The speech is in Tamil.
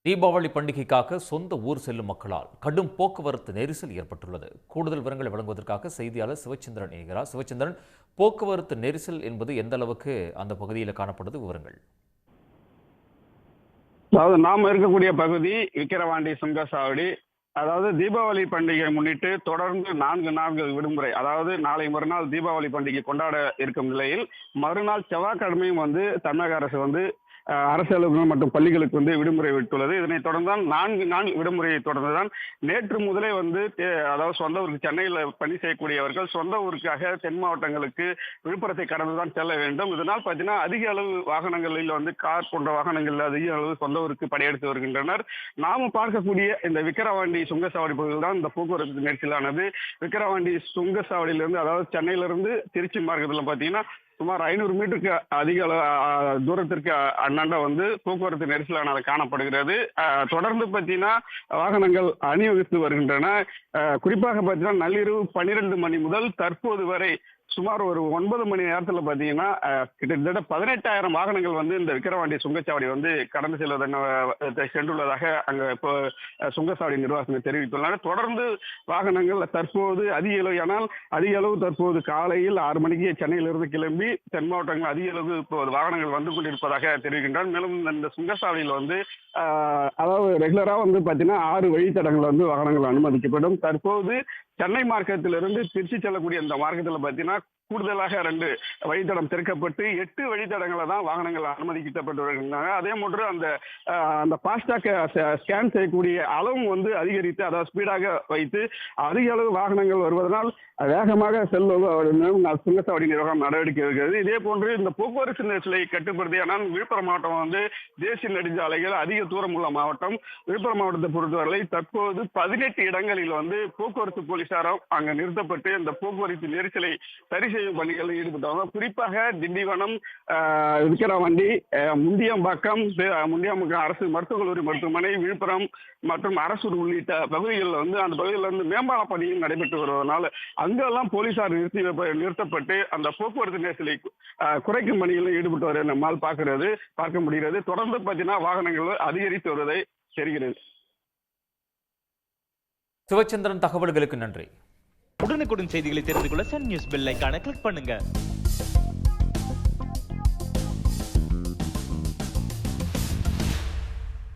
தீபாவளி பண்டிகைக்காக சொந்த ஊர் செல்லும் மக்களால் கடும் போக்குவரத்து நெரிசல் ஏற்பட்டுள்ளது. கூடுதல் விவரங்களை வழங்குவதற்காக செய்தியாளர் சிவச்சந்திரன் இணைகிறார். சிவச்சந்திரன், போக்குவரத்து நெரிசல் என்பது எந்த அளவுக்கு அந்த பகுதியில் காணப்படுது? விவரங்கள். அதாவது நாம இருக்கக்கூடிய பகுதி விக்கிரவாண்டி சுங்கசாவடி. அதாவது தீபாவளி பண்டிகை முன்னிட்டு தொடர்ந்து நான்கு நாட்கள் விடுமுறை, அதாவது நாளை மறுநாள் தீபாவளி பண்டிகை கொண்டாட இருக்கும் நிலையில் மறுநாள் செவ்வாய்க்கிழமையும் தமிழக அரசு அரசு அலுவலகம் மற்றும் பள்ளிகளுக்கு விடுமுறை விட்டுள்ளது. இதனைத் தொடர்ந்துதான் 4 நாள் விடுமுறையை தொடர்ந்துதான் நேற்று முதலே அதாவது சொந்த ஊருக்கு சென்னையில் பணி செய்யக்கூடியவர்கள் சொந்த ஊருக்காக தென் மாவட்டங்களுக்கு விழுப்புரத்தை கடந்துதான் செல்ல வேண்டும். இதனால் பார்த்தீங்கன்னா அதிக அளவு வாகனங்களில் கார் போன்ற வாகனங்கள் அதிக அளவு சொந்த ஊருக்கு படையெடுத்து வருகின்றனர். நாம பார்க்கக்கூடிய இந்த விக்கிரவாண்டி சுங்கசாவடி பகுதியில் தான் இந்த போக்குவரத்து நெரிசலானது. விக்கிரவாண்டி சுங்கசாவடியிலிருந்து, அதாவது சென்னையிலிருந்து திருச்சி மார்க்கத்தில் பார்த்தீங்கன்னா சுமார் 500 மீட்டருக்கு அதிக தூரத்திற்கு அண்ணாண்ட போக்குவரத்து நெரிசலானது காணப்படுகிறது. தொடர்ந்து பார்த்தீங்கன்னா வாகனங்கள் அணிவகுத்து வருகின்றன. குறிப்பாக பார்த்தீங்கன்னா நள்ளிரவு 12 மணி முதல் தற்போது வரை சுமார் ஒரு 9 மணி நேரத்தில் பார்த்தீங்கன்னா கிட்டத்தட்ட 18,000 வாகனங்கள் இந்த விக்கிரவாண்டி சுங்கச்சாவடி கடந்து சென்றுள்ளதாக அங்கே இப்போ சுங்கச்சாவடி நிர்வாகங்கள் தெரிவித்துள்ளனர். தொடர்ந்து வாகனங்கள் தற்போது அதிக அளவு தற்போது காலையில் 6 மணிக்கு சென்னையிலிருந்து கிளம்பி தென் மாவட்டங்கள் அதிக அளவு இப்போது வாகனங்கள் வந்து கொண்டிருப்பதாக தெரிவிக்கின்றனர். மேலும் இந்த சுங்கச்சாவடியில் அதாவது ரெகுலராக பார்த்தீங்கன்னா 6 வழித்தடங்கள் வாகனங்கள் அனுமதிக்கப்படும். தற்போது சென்னை மார்க்கத்திலிருந்து திருச்சி செல்லக்கூடிய இந்த மார்க்கத்தில் பார்த்தீங்கன்னா கூடுதலாக 2 வழித்தடம் திறக்கப்பட்டு 8 வழித்தடங்களை தான் வாகனங்கள் அனுமதிக்கப்பட்டு வருகின்றன. அதே போன்று அந்த ஃபாஸ்டாக் ஸ்கேன் செய்யக்கூடிய அளவும் அதிகரித்து, அதாவது ஸ்பீடாக வைத்து அதிக அளவு வாகனங்கள் வருவதனால் வேகமாக செல்வது சுங்கச்சாவடி நிர்வாகம் நடவடிக்கை எடுக்கிறது. இதே போன்று இந்த போக்குவரத்து நெரிசலை கட்டுப்படுத்தினால் விழுப்புரம் மாவட்டம் தேசிய நெடுஞ்சாலைகள் அதிக தூரம் உள்ள மாவட்டம். விழுப்புரம் மாவட்டத்தை பொறுத்தவரை தற்போது 18 இடங்களில் போக்குவரத்து போலீசாரும் அங்கு நிறுத்தப்பட்டு இந்த போக்குவரத்து நெரிசலை சரி செய்யும் பணிகளில் ஈடுபட்டவங்க. குறிப்பாக திண்டிவனம், விக்கிரவாண்டி, முண்டியம்பாக்கம் அரசு மருத்துவக் கல்லூரி மருத்துவமனை, விழுப்புரம் மற்றும் அரசூர் உள்ளிட்ட பகுதிகளில் அந்த பகுதியில் மேம்பால பணியும் நடைபெற்று வருவதனால் அங்கெல்லாம் போலீசார் நிறுத்தப்பட்டு அந்த போக்குவரத்து நெரிசலை குறைக்கும் பணிகளில் ஈடுபட்டு வர நம்மால் பார்க்க முடிகிறது. தொடர்ந்து பார்த்தீங்கன்னா வாகனங்கள் அதிகரித்து வருவதை தெரிகிறது. சிவச்சந்திரன், தகவல்களுக்கு நன்றி. உடனுக்குடன் செய்திகளை தெரிந்து கொள்ள சன் நியூஸ் பெல் ஐகானை கிளிக் பண்ணுங்க.